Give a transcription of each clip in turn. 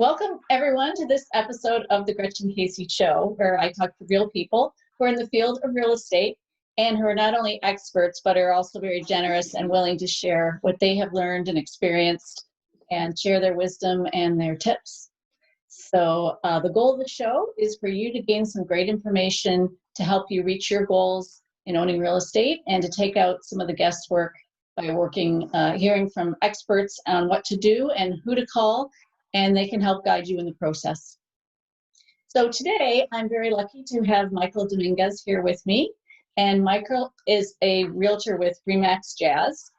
Welcome, everyone, to this episode of the Gretchen Casey Show, where I talk to real people who are in the field of real estate and who are not only experts, but are also very generous and willing to share what they have learned and experienced and share their wisdom and their tips. So the goal of the show is for you to gain some great information to help you reach your goals in owning real estate and to take out some of the guesswork by hearing from experts on what to do and who to call, and they can help guide you in the process. So today, I'm very lucky to have Michael Dominguez here with me, and Michael is a realtor with RE/MAX Jazz.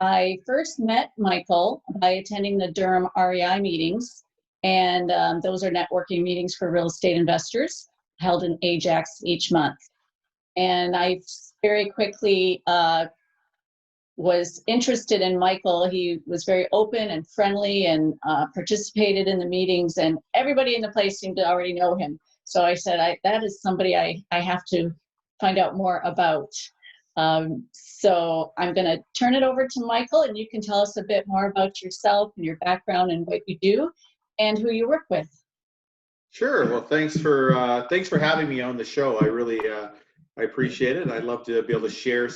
I first met Michael by attending the Durham REI meetings, and those are networking meetings for real estate investors held in Ajax each month. And I very quickly was interested in Michael. He was very open and friendly and participated in the meetings, and everybody in the place seemed to already know him. So I said, that is somebody I have to find out more about. So I'm going to turn it over to Michael, and you can tell us a bit more about yourself and your background and what you do and who you work with. Sure. Well, thanks for having me on the show. I really I appreciate it. I'd love to be able to share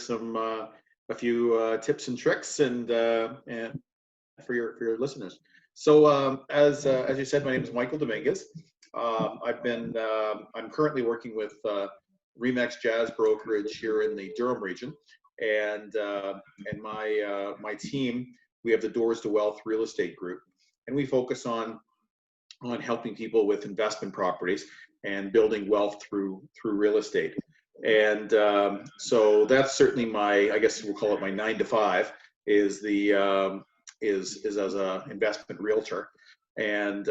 a few tips and tricks and for your listeners. So as you said, my name is Michael Dominguez. I'm currently working with RE/MAX Jazz brokerage here in the Durham region, and my team, we have the Doors to Wealth real estate group, and we focus on helping people with investment properties and building wealth through real estate. And so that's certainly I guess we'll call it my 9 to 5 is as a investment realtor. And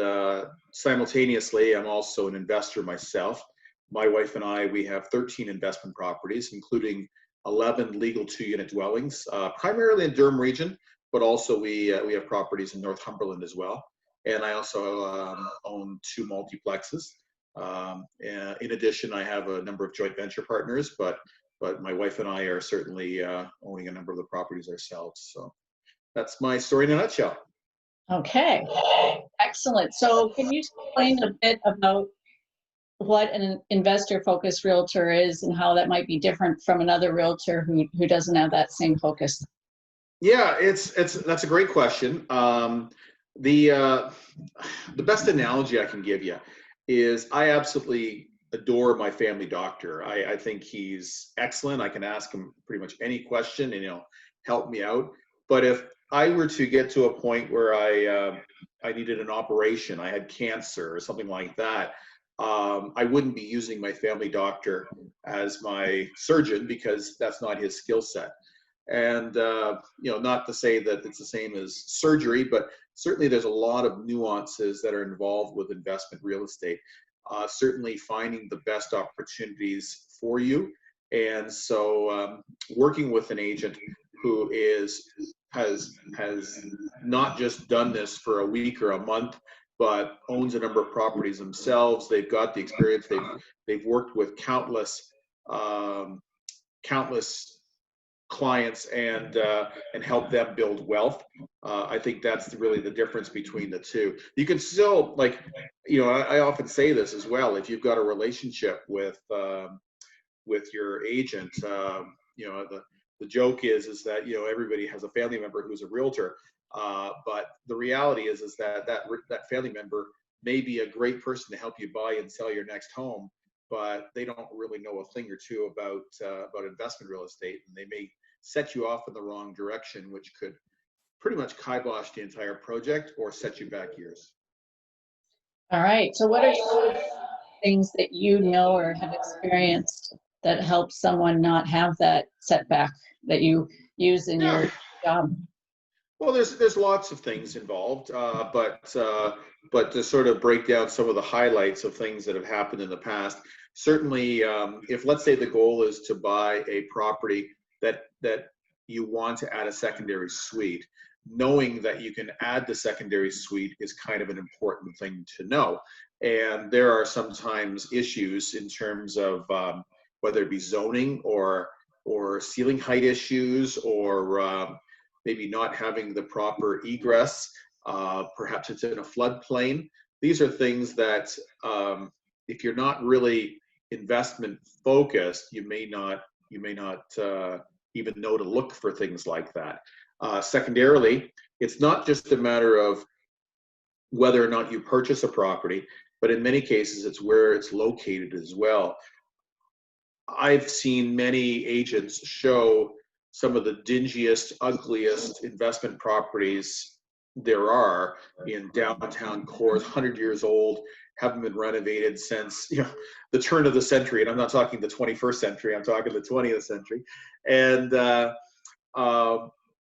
simultaneously, I'm also an investor myself. My wife and I, we have 13 investment properties, including 11 legal 2-unit dwellings, primarily in Durham region, but also we have properties in Northumberland as well. And I also own 2 multiplexes. In addition, I have a number of joint venture partners, but my wife and I are certainly owning a number of the properties ourselves. So that's my story in a nutshell. Okay, excellent. So can you explain a bit about what an investor-focused realtor is and how that might be different from another realtor who doesn't have that same focus? Yeah, that's a great question. The best analogy I can give you is I absolutely adore my family doctor. I think he's excellent. I can ask him pretty much any question and he'll help me out. But if I were to get to a point where I needed an operation, I had cancer or something like that, I wouldn't be using my family doctor as my surgeon because that's not his skill set. And not to say that it's the same as surgery, but certainly there's a lot of nuances that are involved with investment real estate. Certainly finding the best opportunities for you. And so working with an agent who has not just done this for a week or a month, but owns a number of properties themselves. They've got the experience. They've worked with countless clients and help them build wealth. I think that's really the difference between the two. You can still, I often say this as well. If you've got a relationship with your agent, the joke is that everybody has a family member who's a realtor, but the reality is that family member may be a great person to help you buy and sell your next home, but they don't really know a thing or two about investment real estate, and they may set you off in the wrong direction, which could pretty much kibosh the entire project or set you back years. All right. So what are some things that you know or have experienced that help someone not have that setback that you use in your job? Well, there's lots of things involved, but to sort of break down some of the highlights of things that have happened in the past, certainly if let's say the goal is to buy a property that you want to add a secondary suite, knowing that you can add the secondary suite is kind of an important thing to know. And there are sometimes issues in terms of whether it be zoning or ceiling height issues or maybe not having the proper egress perhaps it's in a floodplain. These are things that if you're not really investment focused, you may not even know to look for things like that. Secondarily, it's not just a matter of whether or not you purchase a property, but in many cases, it's where it's located as well. I've seen many agents show some of the dingiest, ugliest investment properties there are in downtown cores, 100 years old, haven't been renovated since the turn of the century. And I'm not talking the 21st century, I'm talking the 20th century.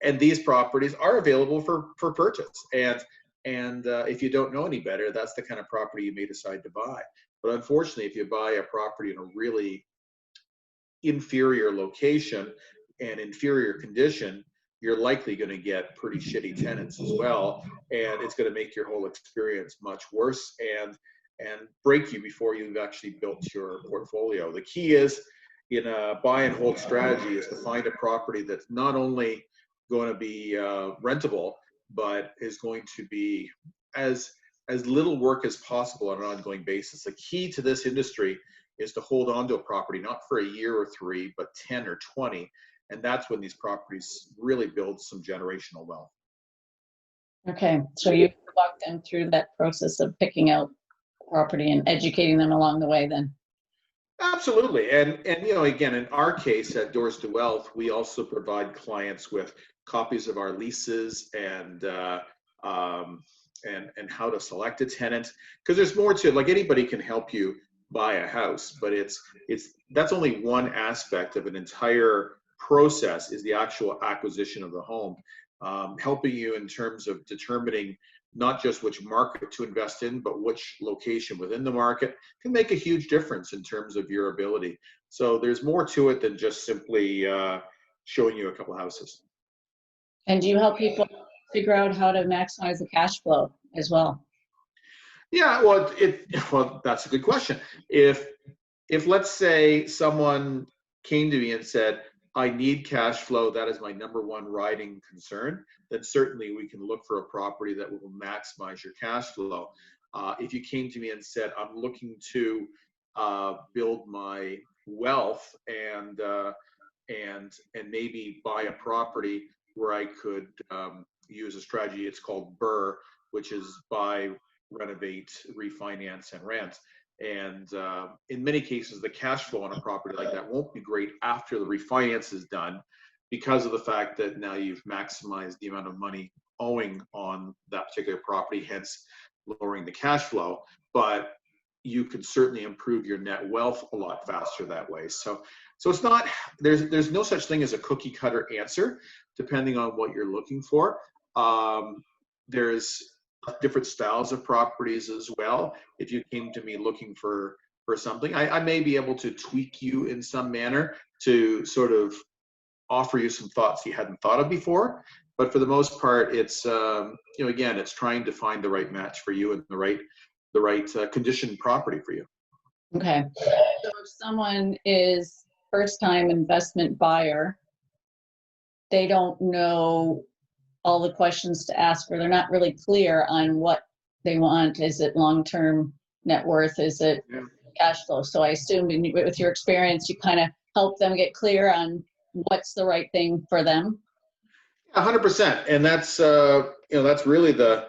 And these properties are available for purchase. And if you don't know any better, that's the kind of property you may decide to buy. But unfortunately, if you buy a property in a really inferior location and inferior condition, you're likely going to get pretty shitty tenants as well, and it's going to make your whole experience much worse and break you before you've actually built your portfolio. The key is in a buy and hold strategy is to find a property that's not only going to be rentable, but is going to be as little work as possible on an ongoing basis. The key to this industry is to hold on to a property, not for a year or three, but 10 or 20. And that's when these properties really build some generational wealth. Okay, so you walk them through that process of picking out property and educating them along the way then? Absolutely. And again, in our case at Doors to Wealth, we also provide clients with copies of our leases and how to select a tenant, because there's more to it. Like, anybody can help you buy a house, but that's only one aspect of an entire process, is the actual acquisition of the home. Helping you in terms of determining not just which market to invest in, but which location within the market can make a huge difference in terms of your ability. So there's more to it than just simply showing you a couple houses. And do you help people figure out how to maximize the cash flow as well? Yeah, well, that's a good question. If let's say someone came to me and said, I need cash flow, that is my number one riding concern, then certainly we can look for a property that will maximize your cash flow. If you came to me and said, I'm looking to build my wealth and maybe buy a property where I could use a strategy, it's called BRRRR, which is buy, renovate, refinance, and rent. And in many cases, the cash flow on a property like that won't be great after the refinance is done, because of the fact that now you've maximized the amount of money owing on that particular property, hence lowering the cash flow. But you can certainly improve your net wealth a lot faster that way. So it's not, there's no such thing as a cookie cutter answer, depending on what you're looking for. There's different styles of properties as well. If you came to me looking for something, I may be able to tweak you in some manner to sort of offer you some thoughts you hadn't thought of before. But for the most part, it's again, it's trying to find the right match for you and the right conditioned property for you. Okay, so if someone is first-time investment buyer, they don't know all the questions to ask, or they're not really clear on what they want. Is it long-term net worth? Is it cash flow? So I assume with your experience, you kind of help them get clear on what's the right thing for them. 100%. And that's that's really the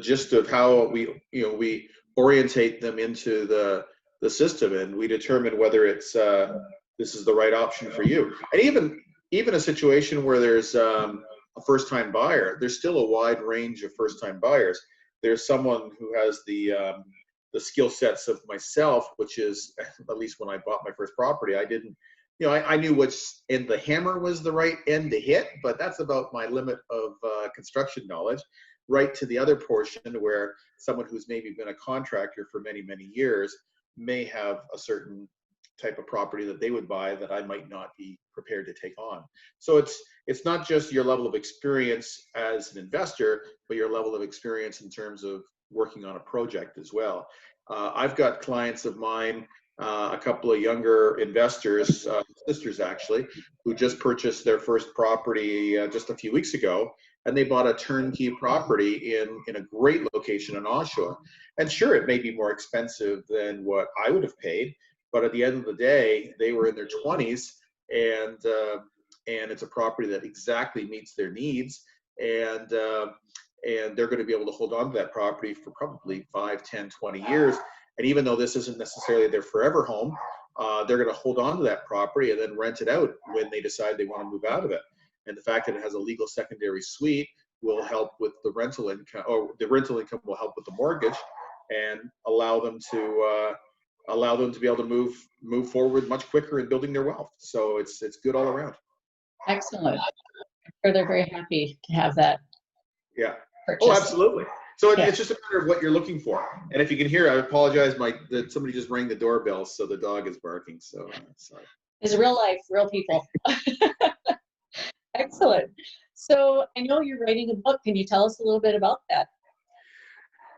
gist of how we orientate them into the system, and we determine whether it's this is the right option for you. And even a situation where there's a first-time buyer, there's still a wide range of first-time buyers. There's someone who has the skill sets of myself, which is, at least when I bought my first property, I didn't, I knew which end the hammer was the right end to hit, but that's about my limit of construction knowledge. Right to the other portion where someone who's maybe been a contractor for many, many years may have a certain type of property that they would buy that I might not be prepared to take on. So it's not just your level of experience as an investor, but your level of experience in terms of working on a project as well. I've got clients of mine, a couple of younger investors, sisters actually, who just purchased their first property just a few weeks ago, and they bought a turnkey property in a great location in Oshawa. And sure, it may be more expensive than what I would have paid, but at the end of the day, they were in their 20s, and it's a property that exactly meets their needs, and they're going to be able to hold on to that property for probably 5, 10, 20 years. And even though this isn't necessarily their forever home, they're going to hold on to that property and then rent it out when they decide they want to move out of it. And the fact that it has a legal secondary suite will help with the rental income, or the rental income will help with the mortgage, and allow them to be able to move forward much quicker in building their wealth. So it's good all around. Excellent. I'm sure they're very happy to have that. Yeah. Purchase. Oh, absolutely. So Yeah. it's just a matter of what you're looking for. And if you can hear, I apologize, that somebody just rang the doorbell, so the dog is barking. So sorry. It's real life, real people. Excellent. So I know you're writing a book. Can you tell us a little bit about that?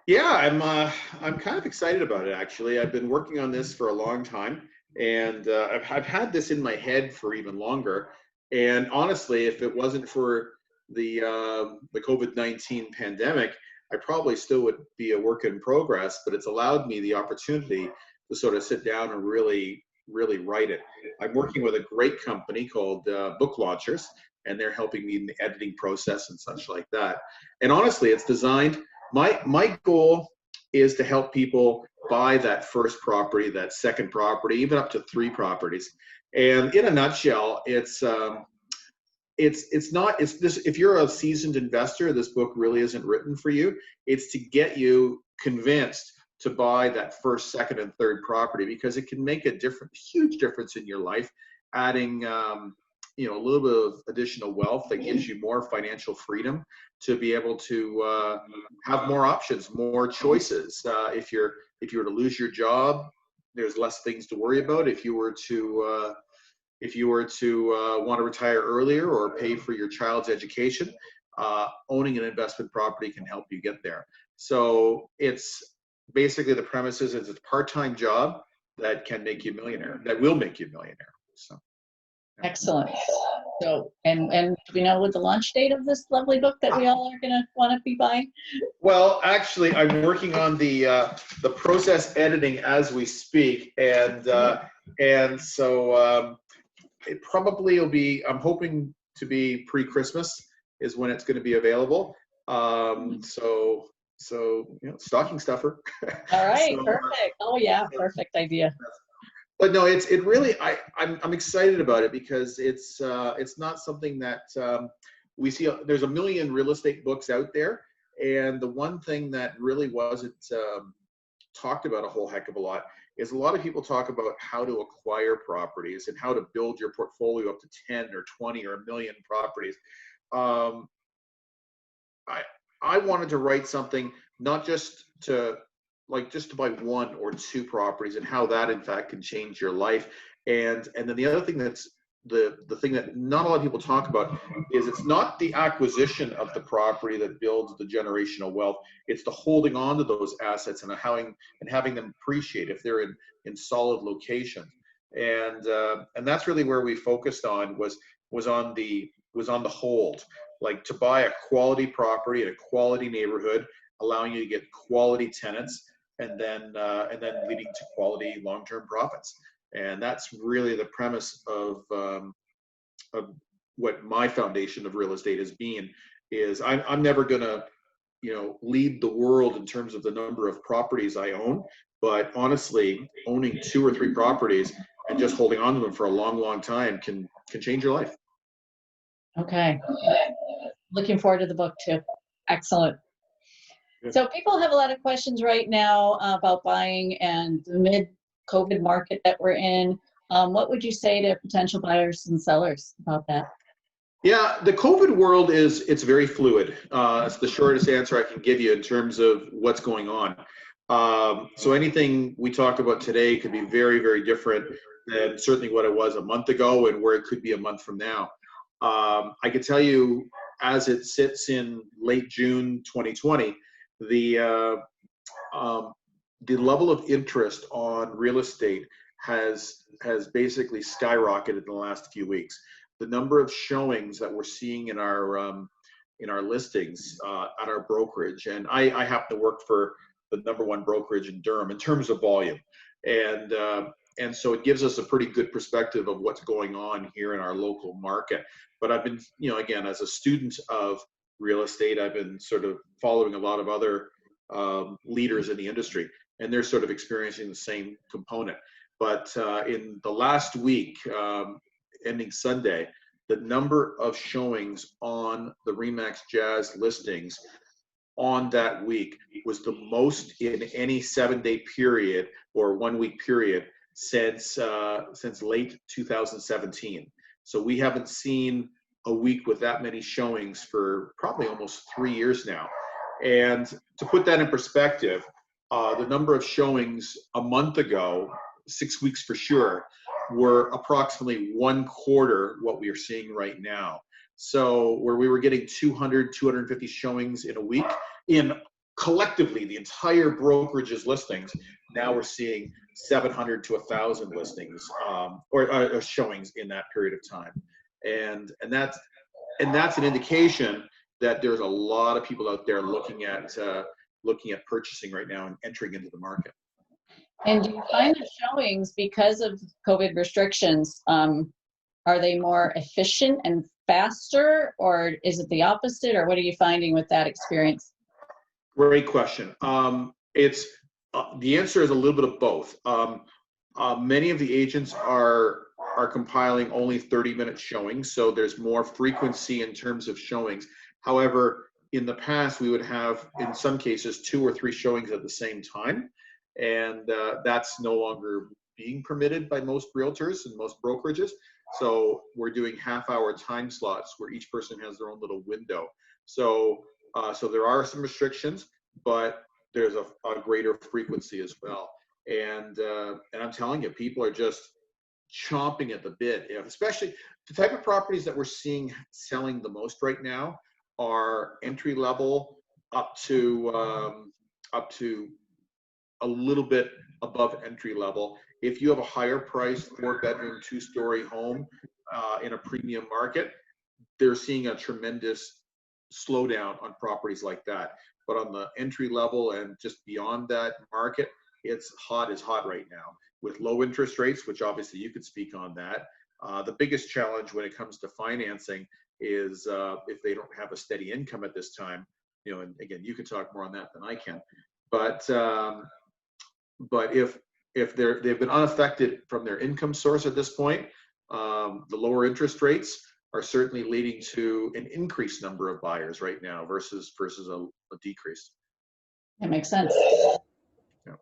Yeah, I'm kind of excited about it, actually. I've been working on this for a long time, and I've had this in my head for even longer. And honestly, if it wasn't for the COVID-19 pandemic, I probably still would be a work in progress. But it's allowed me the opportunity to sort of sit down and really write it. I'm working with a great company called Book Launchers, and they're helping me in the editing process and such like that. And honestly, it's designed. My goal is to help people buy that first property, that second property, even up to 3 properties. And in a nutshell, it's this. If you're a seasoned investor, this book really isn't written for you. It's to get you convinced to buy that first, second, and third property, because it can make a huge difference in your life, adding a little bit of additional wealth that gives you more financial freedom to be able to have more options, more choices. If you were to lose your job, there's less things to worry about. If you were to want to retire earlier or pay for your child's education, owning an investment property can help you get there. So it's basically, the premise is it's a part-time job that can make you a millionaire, that will make you a millionaire. So. Excellent. So, and do we know what the launch date of this lovely book that we all are going to want to be buying? Well, actually, I'm working on the process editing as we speak, and so it probably will be. I'm hoping to be pre-Christmas is when it's going to be available. So stocking stuffer. All right, So, perfect. Oh yeah, perfect idea. But no, it really, I'm excited about it, because it's not something that we see. There's a million real estate books out there, and the one thing that really wasn't talked about a whole heck of a lot is a lot of people talk about how to acquire properties and how to build your portfolio up to 10 or 20 or a million properties. I wanted to write something not just to buy 1 or 2 properties, and how that in fact can change your life. And then the other thing that's the thing that not a lot of people talk about is it's not the acquisition of the property that builds the generational wealth. It's the holding on to those assets and having them appreciate if they're in solid locations. And that's really where we focused on was on the hold, like to buy a quality property in a quality neighborhood, allowing you to get quality tenants, and then leading to quality long-term profits. And that's really the premise of what my foundation of real estate has been. Is I'm never gonna lead the world in terms of the number of properties I own, but honestly, owning 2 or 3 properties and just holding on to them for a long time can change your life. Okay. Looking forward to the book too. Excellent. So people have a lot of questions right now about buying and the mid-COVID market that we're in. What would you say to potential buyers and sellers about that? Yeah, the COVID world it's very fluid. It's the shortest answer I can give you in terms of what's going on. So anything we talk about today could be very, very different than certainly what it was a month ago, and where it could be a month from now. I could tell you, as it sits in late June 2020, the level of interest on real estate has basically skyrocketed in the last few weeks. The number of showings that we're seeing in our in our listings at our brokerage. And I happen to work for the #1 brokerage in Durham in terms of volume. And so it gives us a pretty good perspective of what's going on here in our local market. But I've been, again, as a student of real estate, I've been sort of following a lot of other leaders in the industry, and they're sort of experiencing the same component. But in the last week, ending Sunday, the number of showings on the RE/MAX Jazz listings on that week was the most in any 7-day period or 1-week period since late 2017. So we haven't seen a week with that many showings for probably almost 3 years now. And to put that in perspective, the number of showings a month ago, 6 weeks for sure, were approximately 1/4 what we are seeing right now. So where we were getting 200, 250 showings in a week, in collectively the entire brokerage's listings, now we're seeing 700 to 1,000 listings or showings in that period of time. And that's an indication that there's a lot of people out there looking at purchasing right now and entering into the market. And do you find the showings, because of COVID restrictions, are they more efficient and faster, or is it the opposite, or what are you finding with that experience? Great question. It's the answer is a little bit of both. Many of the agents are compiling only 30-minute showings, so there's more frequency in terms of showings. However, in the past, we would have, in some cases, 2 or 3 showings at the same time, and that's no longer being permitted by most realtors and most brokerages. So we're doing half-hour time slots where each person has their own little window. So there are some restrictions, but there's a greater frequency as well. And I'm telling you, people are just chomping at the bit. Especially the type of properties that we're seeing selling the most right now are entry level up to a little bit above entry level. If you have a higher priced 4-bedroom, 2-story home in a premium market, they're seeing a tremendous slowdown on properties like that. But on the entry level and just beyond that market, it's hot as hot right now with low interest rates, which obviously you could speak on that. The biggest challenge when it comes to financing is if they don't have a steady income at this time, and again, you can talk more on that than I can. But if they've been unaffected from their income source at this point, the lower interest rates are certainly leading to an increased number of buyers right now versus a decrease. That makes sense. Yeah.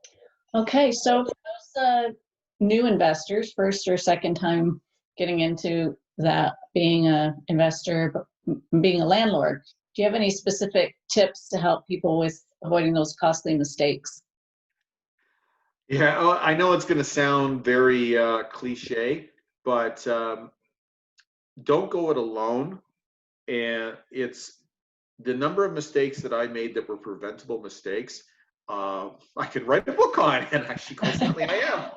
Okay, so for those new investors, first or second time getting into that, being an investor, being a landlord, do you have any specific tips to help people with avoiding those costly mistakes? Yeah, I know it's going to sound very cliche, but don't go it alone. And it's the number of mistakes that I made that were preventable mistakes. I could write a book on, and actually, constantly I am.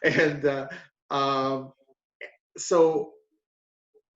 And so,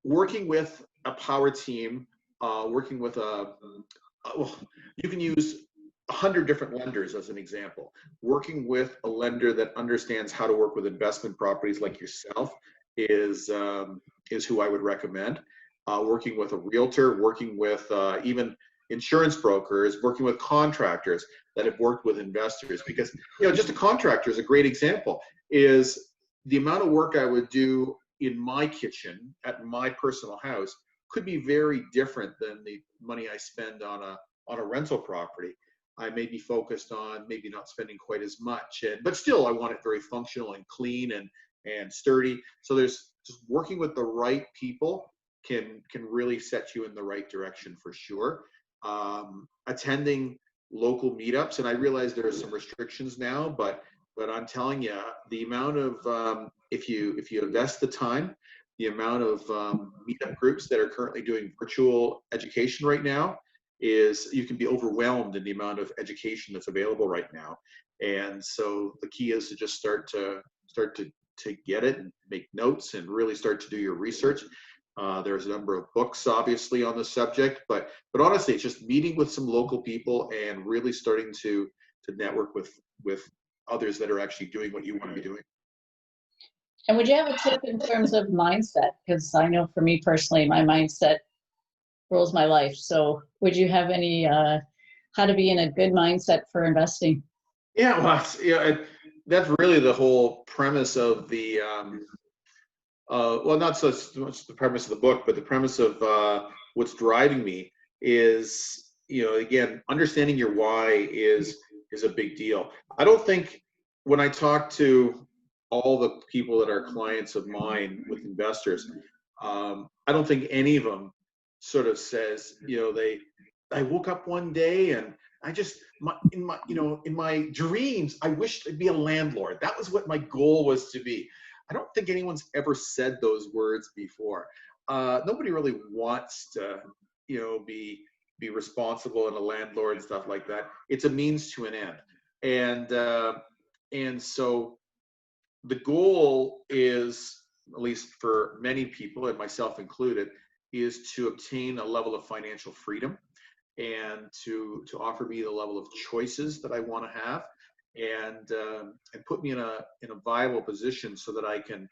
working with a power team, working with you can use 100 different lenders as an example. Working with a lender that understands how to work with investment properties like yourself is who I would recommend. Working with a realtor, working with even insurance brokers, working with contractors that have worked with investors. Because just a contractor is a great example. Is the amount of work I would do in my kitchen at my personal house could be very different than the money I spend on a rental property. I may be focused on maybe not spending quite as much, but still I want it very functional and clean and sturdy. So there's just working with the right people can really set you in the right direction for sure. Attending local meetups, and I realize there are some restrictions now, but I'm telling you, the amount of if you invest the time, the amount of meetup groups that are currently doing virtual education right now is you can be overwhelmed in the amount of education that's available right now. And so the key is to just start to get it and make notes and really start to do your research. There's a number of books, obviously, on the subject, but honestly, it's just meeting with some local people and really starting to network with others that are actually doing what you want to be doing. And would you have a tip in terms of mindset? Because I know for me personally, my mindset rules my life. So would you have any how to be in a good mindset for investing? Yeah, well, that's really the whole premise of the well, not so much the premise of the book, but the premise of what's driving me is, again, understanding your why is a big deal. I don't think when I talk to all the people that are clients of mine with investors, I don't think any of them sort of says, I woke up one day and I just in my dreams I wished I'd be a landlord. That was what my goal was to be. I don't think anyone's ever said those words before. Nobody really wants to, be responsible and a landlord and stuff like that. It's a means to an end, and so the goal is, at least for many people, and myself included, is to obtain a level of financial freedom and to offer me the level of choices that I want to have, and put me in a viable position so that I can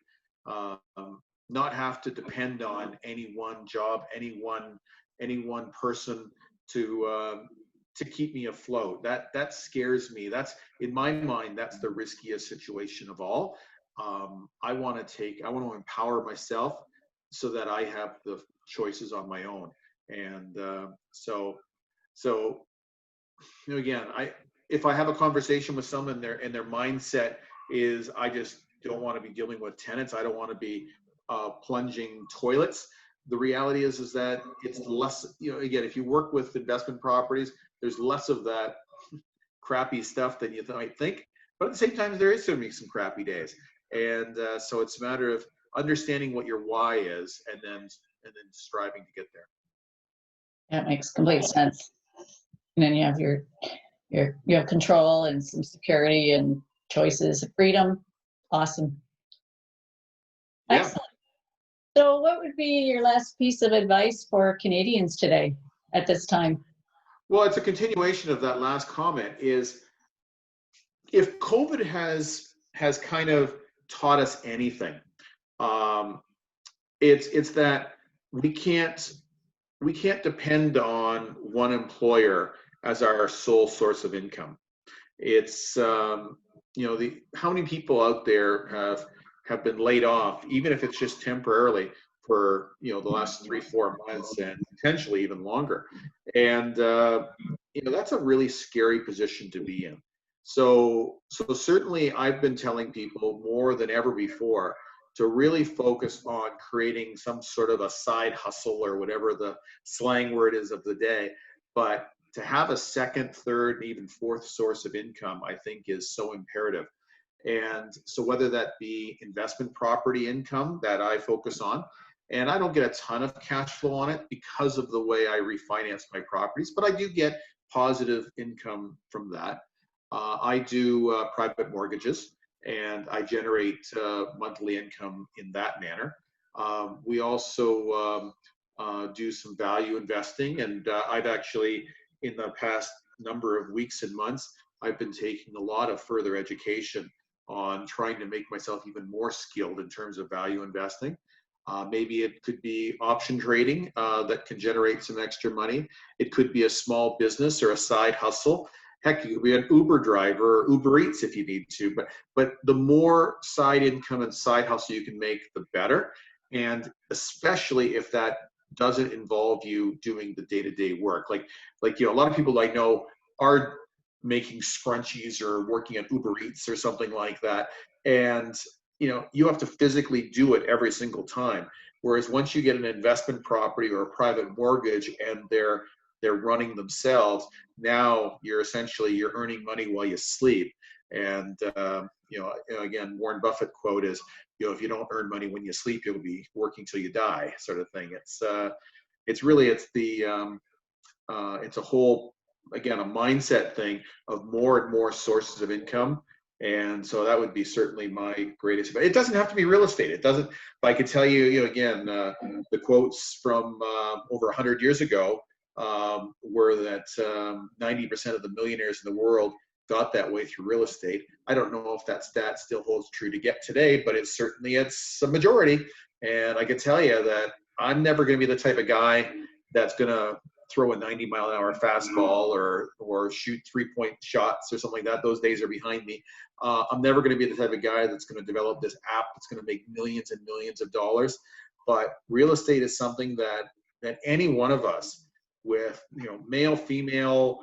not have to depend on any one job, any one person to keep me afloat. That scares me. That's, in my mind, that's the riskiest situation of all. I want to empower myself so that I have the choices on my own. And so again, if I have a conversation with someone and their mindset is, I just don't want to be dealing with tenants, I don't want to be plunging toilets. The reality is that it's less, again, if you work with investment properties, there's less of that crappy stuff than you might think. But at the same time, there is going to be some crappy days. And so it's a matter of understanding what your why is, and then striving to get there. That makes complete sense. And then you have you have control and some security and choices, freedom. Awesome. Yeah. Excellent. So what would be your last piece of advice for Canadians today at this time? Well, it's a continuation of that last comment. Is, if COVID has kind of taught us anything, it's that we can't depend on one employer as our sole source of income. It's how many people out there have been laid off, even if it's just temporarily, for the last 3-4 months, and potentially even longer. And that's a really scary position to be in. So certainly I've been telling people more than ever before to really focus on creating some sort of a side hustle, or whatever the slang word is of the day. But to have a second, third, and even fourth source of income, I think, is so imperative. And so whether that be investment property income that I focus on, and I don't get a ton of cash flow on it because of the way I refinance my properties, but I do get positive income from that. I do private mortgages, and I generate monthly income in that manner. We also do some value investing, and I've actually, in the past number of weeks and months, I've been taking a lot of further education on trying to make myself even more skilled in terms of value investing. Maybe it could be option trading that can generate some extra money. It could be a small business or a side hustle. Heck, you could be an Uber driver or Uber Eats if you need to. But the more side income and side hustle you can make, the better. And especially if that doesn't involve you doing the day-to-day work. Like a lot of people I know are making scrunchies or working at Uber Eats or something like that. And you have to physically do it every single time. Whereas once you get an investment property or a private mortgage and they're running themselves, now you're earning money while you sleep. And again, Warren Buffett quote is, if you don't earn money when you sleep, you'll be working till you die, sort of thing. It's a whole, again, a mindset thing of more and more sources of income And so that would be certainly my greatest advice. It doesn't have to be real estate. It doesn't, but I could tell you, again, the quotes from over 100 years ago were that 90% of the millionaires in the world got that way through real estate. I don't know if that stat still holds true to get today, but it's a majority. And I can tell you that I'm never going to be the type of guy that's going to throw a 90-mile-an-hour fastball or shoot 3-point shots or something like that. Those days are behind me. I'm never going to be the type of guy that's going to develop this app that's going to make millions and millions of dollars. But real estate is something that any one of us, with male, female,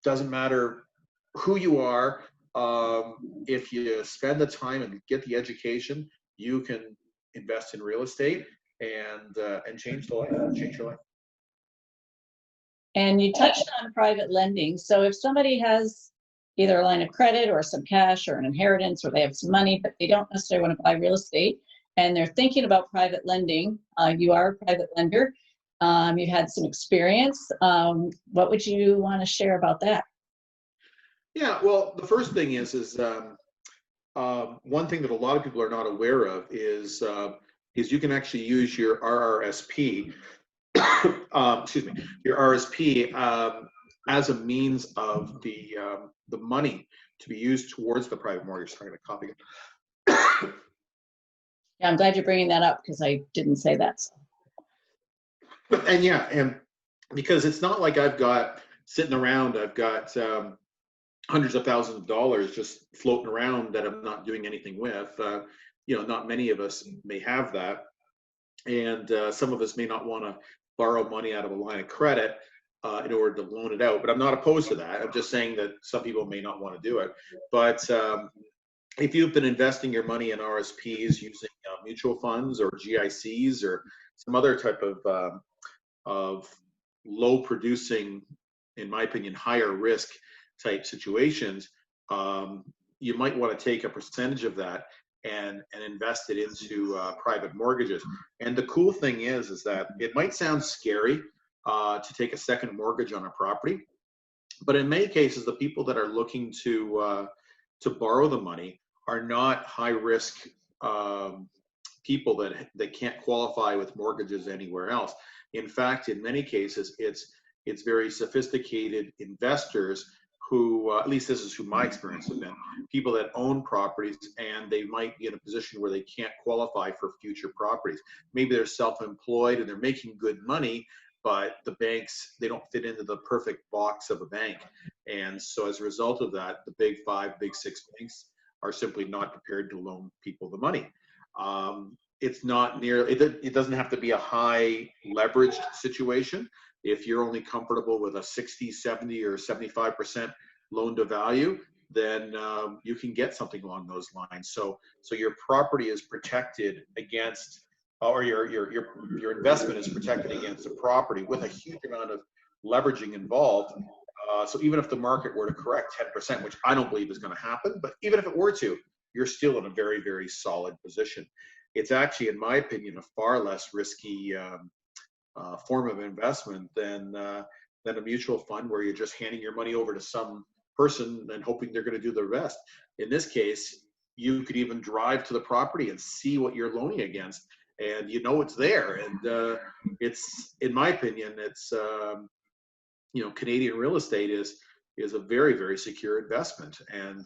doesn't matter who you are, if you spend the time and get the education, you can invest in real estate and change your life. And you touched on private lending. So if somebody has either a line of credit or some cash or an inheritance, or they have some money, but they don't necessarily want to buy real estate, and they're thinking about private lending, you are a private lender, you've had some experience. What would you want to share about that? Yeah, well, the first thing is one thing that a lot of people are not aware of is you can actually use your RRSP, excuse me, your RSP as a means of the money to be used towards the private mortgage. Sorry, I'm going to cough again. Yeah, I'm glad you're bringing that up because I didn't say that. And because it's not like I've got hundreds of thousands of dollars just floating around that I'm not doing anything with. Not many of us may have that. And some of us may not want to borrow money out of a line of credit in order to loan it out. But I'm not opposed to that. I'm just saying that some people may not want to do it. But if you've been investing your money in RSPs using mutual funds or GICs or some other type of low producing, in my opinion, higher risk type situations, you might want to take a percentage of that and invest it into private mortgages. And the cool thing is that it might sound scary to take a second mortgage on a property, but in many cases, the people that are looking to borrow the money are not high risk people that can't qualify with mortgages anywhere else. In fact, in many cases, it's very sophisticated investors who, at least this is who my experience has been, people that own properties and they might be in a position where they can't qualify for future properties. Maybe they're self-employed and they're making good money, but the banks, they don't fit into the perfect box of a bank. And so as a result of that, the big 5, big 6 banks are simply not prepared to loan people the money. It's not it doesn't have to be a high leveraged situation. If you're only comfortable with a 60, 70, or 75% loan to value, then you can get something along those lines. So your property is protected against, or your investment is protected against a property with a huge amount of leveraging involved. So even if the market were to correct 10%, which I don't believe is going to happen, but even if it were to, you're still in a very, very solid position. It's actually, in my opinion, a far less risky form of investment than a mutual fund where you're just handing your money over to some person and hoping they're going to do the rest. In this case, you could even drive to the property and see what you're loaning against, and it's there. And it's, in my opinion, it's Canadian real estate is a very, very secure investment. And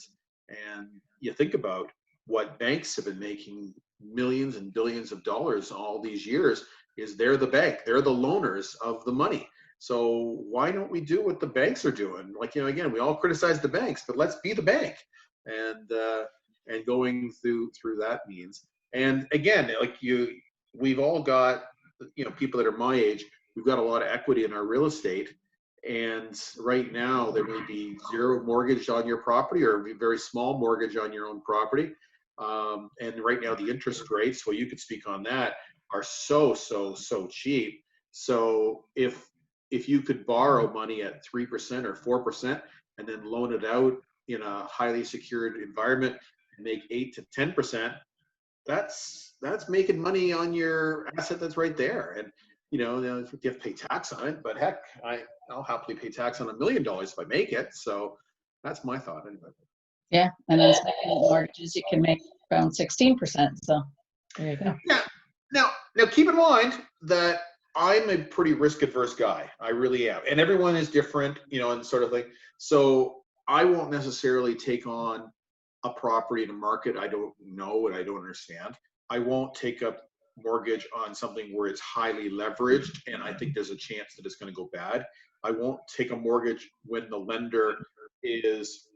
you think about what banks have been making millions and billions of dollars all these years, is they're the bank, they're the loaners of the money. So why don't we do what the banks are doing? Like, again, we all criticize the banks, but let's be the bank and going through that means. And again, we've all got, people that are my age, we've got a lot of equity in our real estate. And right now there may be zero mortgage on your property or a very small mortgage on your own property. And right now the interest rates, well, you could speak on that, are so cheap. So if you could borrow money at 3% or 4% and then loan it out in a highly secured environment and make 8 to 10%, that's making money on your asset that's right there. And you have to pay tax on it, but heck, I'll happily pay tax on $1 million if I make it. So that's my thought anyway. Yeah, and then second mortgages you can make around 16%. So there you go. Yeah. Now keep in mind that I'm a pretty risk adverse guy. I really am. And everyone is different, and sort of thing. So I won't necessarily take on a property in a market I don't know and I don't understand. I won't take up mortgage on something where it's highly leveraged and I think there's a chance that it's going to go bad. I won't take a mortgage when the lender is,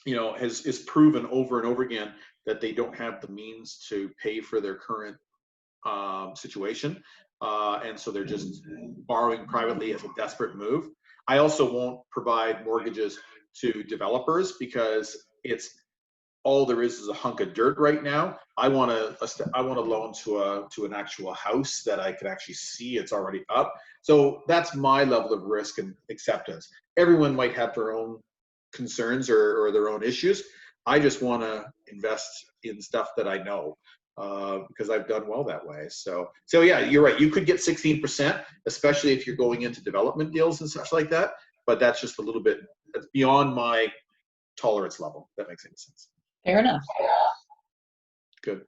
has proven over and over again that they don't have the means to pay for their current situation. And so they're just borrowing privately as a desperate move. I also won't provide mortgages to developers because it's all there is a hunk of dirt right now. I want a loan to an actual house that I can actually see it's already up. So that's my level of risk and acceptance. Everyone might have their own concerns or their own issues. I just want to invest in stuff that I know because I've done well that way. So yeah, you're right. You could get 16%, especially if you're going into development deals and such like that. But that's just a little bit, that's beyond my tolerance level. If that makes any sense. Fair enough. Good.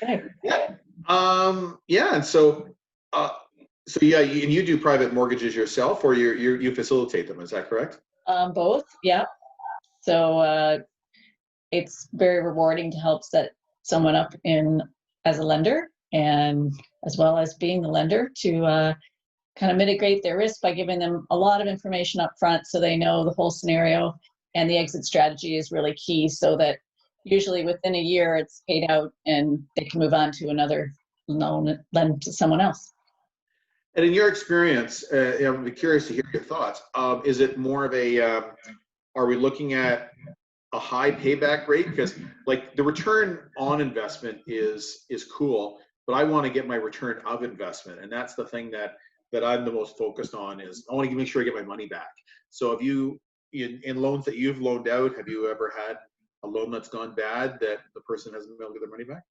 Okay. Yeah. Yeah. And so yeah, and you do private mortgages yourself, or you facilitate them. Is that correct? Both. Yeah. So it's very rewarding to help set someone up as a lender, and as well as being the lender to kind of mitigate their risk by giving them a lot of information up front so they know the whole scenario, and the exit strategy is really key so that usually within a year it's paid out and they can move on to another loan, lend to someone else. And in your experience, I'm curious to hear your thoughts. Is it more of are we looking at a high payback rate? Because like the return on investment is cool, but I want to get my return of investment. And that's the thing that I'm the most focused on is I want to make sure I get my money back. So have you, in loans that you've loaned out, have you ever had a loan that's gone bad that the person hasn't been able to get their money back?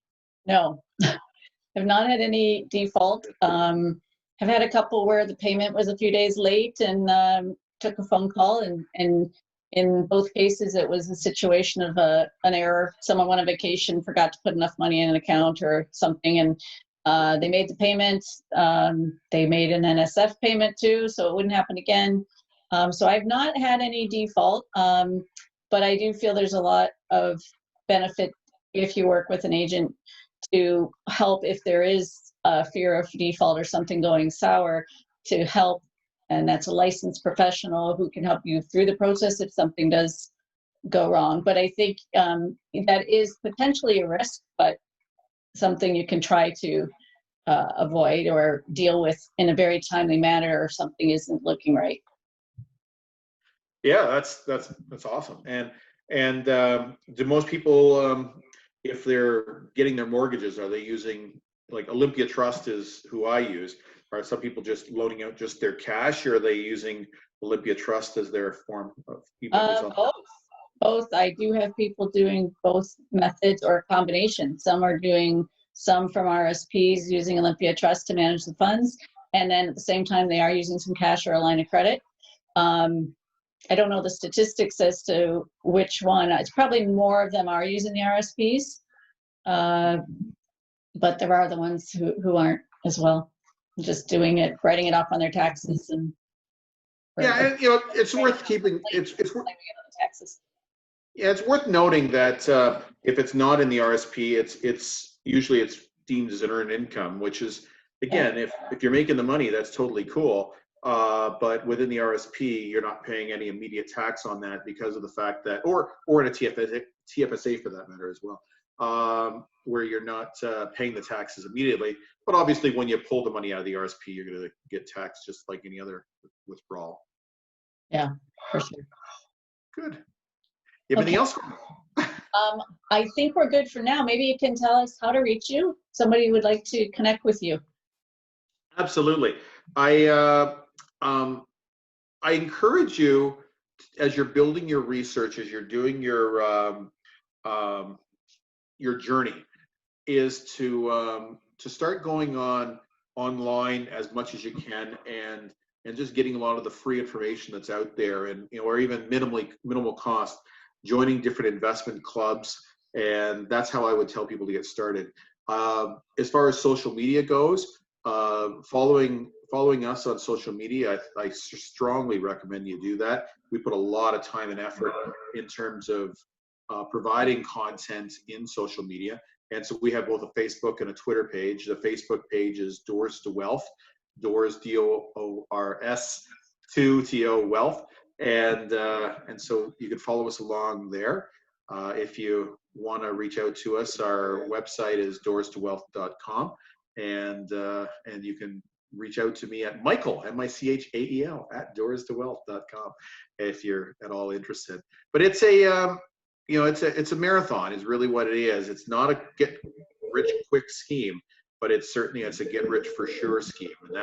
No, have not had any default. Have had a couple where the payment was a few days late and took a phone call, and in both cases it was a situation of an error. Someone went on vacation, forgot to put enough money in an account or something, and they made the payment. They made an NSF payment too, so it wouldn't happen again. So I've not had any default, but I do feel there's a lot of benefit if you work with an agent to help if there is a fear of default or something going sour, to help. And that's a licensed professional who can help you through the process if something does go wrong. But I think that is potentially a risk, but something you can try to avoid or deal with in a very timely manner if something isn't looking right. Yeah, that's awesome. And do most people, if they're getting their mortgages, are they using, like Olympia Trust is who I use? Are some people just loaning out just their cash, or are they using Olympia Trust as their form of people? Both. I do have people doing both methods or a combination. Some are doing some from RSPs using Olympia Trust to manage the funds, and then at the same time they are using some cash or a line of credit. I don't know the statistics as to which one. It's probably more of them are using the RSPs, but there are the ones who aren't as well, just doing it, writing it off on their taxes. And yeah, and it's worth keeping. It's taxes. Yeah, it's worth noting that if it's not in the RSP, it's usually deemed as an earned income, which is, again, if you're making the money, that's totally cool. But within the RSP, you're not paying any immediate tax on that because of the fact that, or in a TFSA for that matter as well, where you're not paying the taxes immediately. But obviously, when you pull the money out of the RSP, you're going to get taxed just like any other withdrawal. Yeah, for sure. Good. Anything else? I think we're good for now. Maybe you can tell us how to reach you. Somebody would like to connect with you. Absolutely. I encourage you, as you're building your research, as you're doing your journey, is to start going online as much as you can, and just getting a lot of the free information that's out there, and or even minimal cost. joining different investment clubs, and that's how I would tell people to get started. As far as social media goes, following us on social media, I strongly recommend you do that. We put a lot of time and effort in terms of providing content in social media. And so we have both a Facebook and a Twitter page. The Facebook page is Doors to Wealth, Doors, DOORS 2 TO Wealth. And so you can follow us along there. If you want to reach out to us, our website is doorstowealth.com. And you can reach out to me at Michael, MICHAEL, at doorstowealth.com if you're at all interested. But it's a, it's a marathon is really what it is. It's not a get rich quick scheme, but it's a get rich for sure scheme. And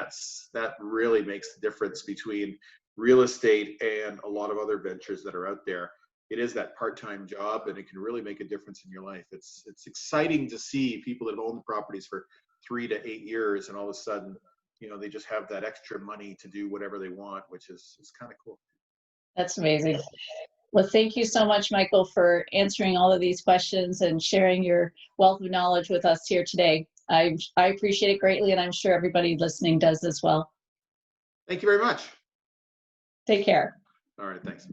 that really makes the difference between real estate and a lot of other ventures that are out there. It is that part-time job, and it can really make a difference in your life. It's exciting to see people that have owned the properties for 3 to 8 years, and all of a sudden, they just have that extra money to do whatever they want, which is kind of cool. That's amazing. Well, thank you so much, Michael, for answering all of these questions and sharing your wealth of knowledge with us here today. I appreciate it greatly, and I'm sure everybody listening does as well. Thank you very much. Take care. All right, thanks.